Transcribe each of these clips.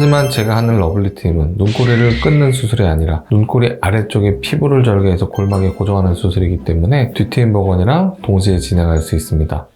하지만 제가 하는 러블리팀은 눈꼬리를 끊는 수술이 아니라 눈꼬리 아래쪽에 피부를 절개해서 골막에 고정하는 수술이기 때문에 뒤트임 복원이랑 동시에 진행할 수 있습니다.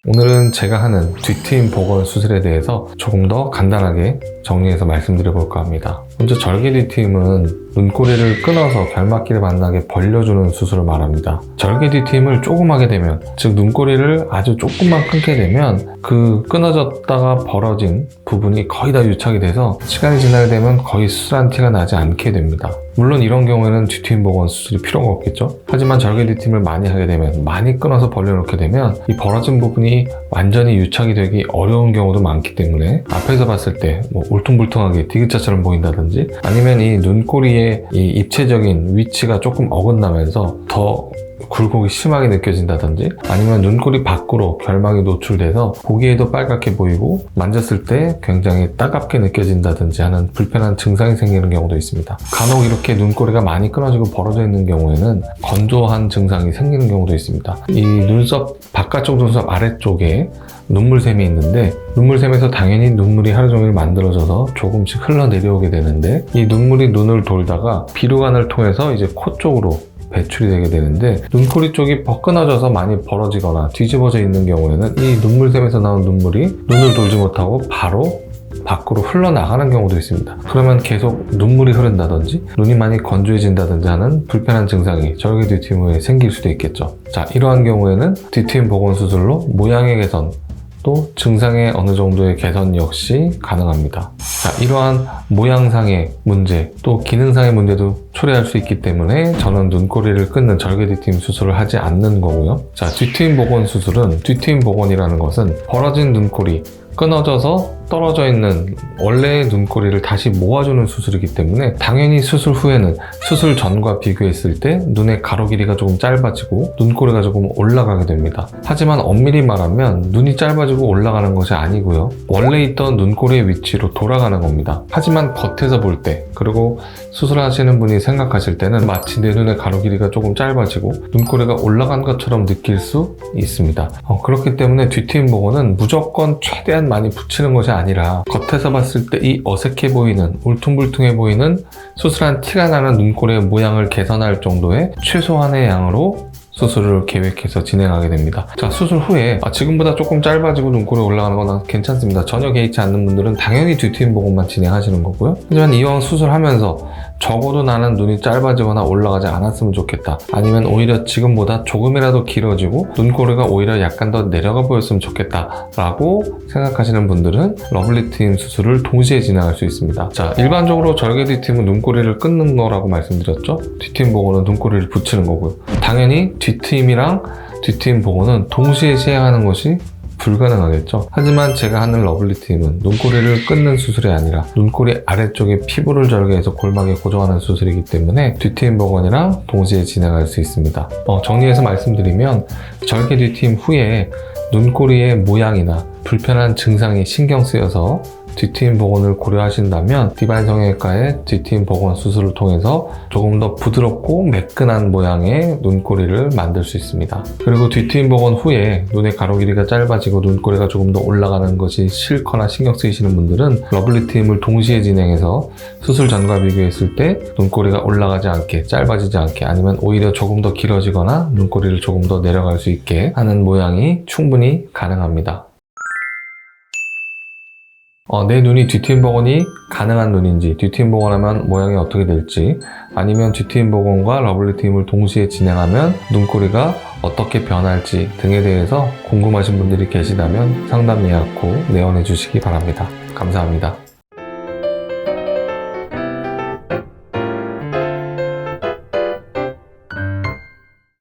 오늘은 제가 하는 뒤트임 복원 수술에 대해서 조금 더 간단하게 정리해서 말씀드려 볼까 합니다. 먼저 절개 뒤트임은 눈꼬리를 끊어서 결막기를 만나게 벌려주는 수술을 말합니다. 절개 뒤트임을 조금 하게 되면, 즉 눈꼬리를 아주 조금만 끊게 되면 그 끊어졌다가 벌어진 부분이 거의 다 유착이 돼서 시간이 지나게 되면 거의 수술한 티가 나지 않게 됩니다. 물론 이런 경우에는 뒤트임 복원 수술이 필요가 없겠죠. 하지만 절개 뒤트임을 많이 하게 되면, 많이 끊어서 벌려놓게 되면 이 벌어진 부분이 완전히 유착이 되기 어려운 경우도 많기 때문에 앞에서 봤을 때 울퉁불퉁하게 디귿자처럼 보인다든지, 아니면 이 눈꼬리의 이 입체적인 위치가 조금 어긋나면서 더 굴곡이 심하게 느껴진다든지, 아니면 눈꼬리 밖으로 결막이 노출돼서 보기에도 빨갛게 보이고 만졌을 때 굉장히 따갑게 느껴진다든지 하는 불편한 증상이 생기는 경우도 있습니다. 간혹 이렇게 눈꼬리가 많이 끊어지고 벌어져 있는 경우에는 건조한 증상이 생기는 경우도 있습니다. 이 눈썹, 바깥쪽 눈썹 아래쪽에 눈물샘이 있는데, 눈물샘에서 당연히 눈물이 하루 종일 만들어져서 조금씩 흘러내려오게 되는데, 이 눈물이 눈을 돌다가 비루관을 통해서 이제 코 쪽으로 배출이 되게 되는데, 눈꼬리 쪽이 끊어져서 많이 벌어지거나 뒤집어져 있는 경우에는 이 눈물샘에서 나온 눈물이 눈을 돌지 못하고 바로 밖으로 흘러나가는 경우도 있습니다. 그러면 계속 눈물이 흐른다든지 눈이 많이 건조해진다든지 하는 불편한 증상이 절개 뒤트임 후에 생길 수도 있겠죠. 자, 이러한 경우에는 뒤트임 복원 수술로 모양의 개선, 또 증상의 어느 정도의 개선 역시 가능합니다. 자, 이러한 모양상의 문제, 또 기능상의 문제도 초래할 수 있기 때문에 저는 눈꼬리를 끊는 절개 뒤트임 수술을 하지 않는 거고요. 자, 뒤트임 복원 수술은, 뒤트임 복원이라는 것은 벌어진 눈꼬리, 끊어져서 떨어져 있는 원래의 눈꼬리를 다시 모아주는 수술이기 때문에 당연히 수술 후에는 수술 전과 비교했을 때 눈의 가로 길이가 조금 짧아지고 눈꼬리가 조금 올라가게 됩니다. 하지만 엄밀히 말하면 눈이 짧아지고 올라가는 것이 아니고요, 원래 있던 눈꼬리의 위치로 돌아가는 겁니다. 하지만 겉에서 볼 때, 그리고 수술하시는 분이 생각하실 때는 마치 내 눈의 가로 길이가 조금 짧아지고 눈꼬리가 올라간 것처럼 느낄 수 있습니다. 그렇기 때문에 뒤트임 복원은 무조건 최대한 많이 붙이는 것이 아니라 겉에서 봤을 때 이 어색해 보이는, 울퉁불퉁해 보이는 수술한 티가 나는 눈꼬리의 모양을 개선할 정도의 최소한의 양으로 수술을 계획해서 진행하게 됩니다. 자, 수술 후에 지금보다 조금 짧아지고 눈꼬리 올라가는 건 괜찮습니다. 전혀 개의치 않는 분들은 당연히 뒤트임 복원만 진행하시는 거고요. 하지만 이왕 수술하면서 적어도 나는 눈이 짧아지거나 올라가지 않았으면 좋겠다, 아니면 오히려 지금보다 조금이라도 길어지고 눈꼬리가 오히려 약간 더 내려가 보였으면 좋겠다 라고 생각하시는 분들은 러블리팀 수술을 동시에 진행할 수 있습니다. 자, 일반적으로 절개 뒤트임은 눈꼬리를 끊는 거라고 말씀드렸죠. 뒤트임 복원은 눈꼬리를 붙이는 거고요. 당연히 뒤트임이랑 뒤트임 복원은 동시에 시행하는 것이 불가능하겠죠. 하지만 제가 하는 러블리팀은 눈꼬리를 끊는 수술이 아니라 눈꼬리 아래쪽에 피부를 절개해서 골막에 고정하는 수술이기 때문에 뒤트임 복원이랑 동시에 진행할 수 있습니다. 정리해서 말씀드리면, 절개 뒤트임 후에 눈꼬리의 모양이나 불편한 증상이 신경 쓰여서 뒤트임 복원을 고려하신다면 디바인 성형외과의 뒤트임 복원 수술을 통해서 조금 더 부드럽고 매끈한 모양의 눈꼬리를 만들 수 있습니다. 그리고 뒤트임 복원 후에 눈의 가로 길이가 짧아지고 눈꼬리가 조금 더 올라가는 것이 싫거나 신경 쓰이시는 분들은 러블리팀을 동시에 진행해서 수술 전과 비교했을 때 눈꼬리가 올라가지 않게, 짧아지지 않게, 아니면 오히려 조금 더 길어지거나 눈꼬리를 조금 더 내려갈 수 있게 하는 모양이 충분히 가능합니다. 내 눈이 뒤트임 복원이 가능한 눈인지, 뒤트임 복원하면 모양이 어떻게 될지, 아니면 뒤트임 복원과 러블리팀을 동시에 진행하면 눈꼬리가 어떻게 변할지 등에 대해서 궁금하신 분들이 계시다면 상담 예약 후 내원해 주시기 바랍니다. 감사합니다.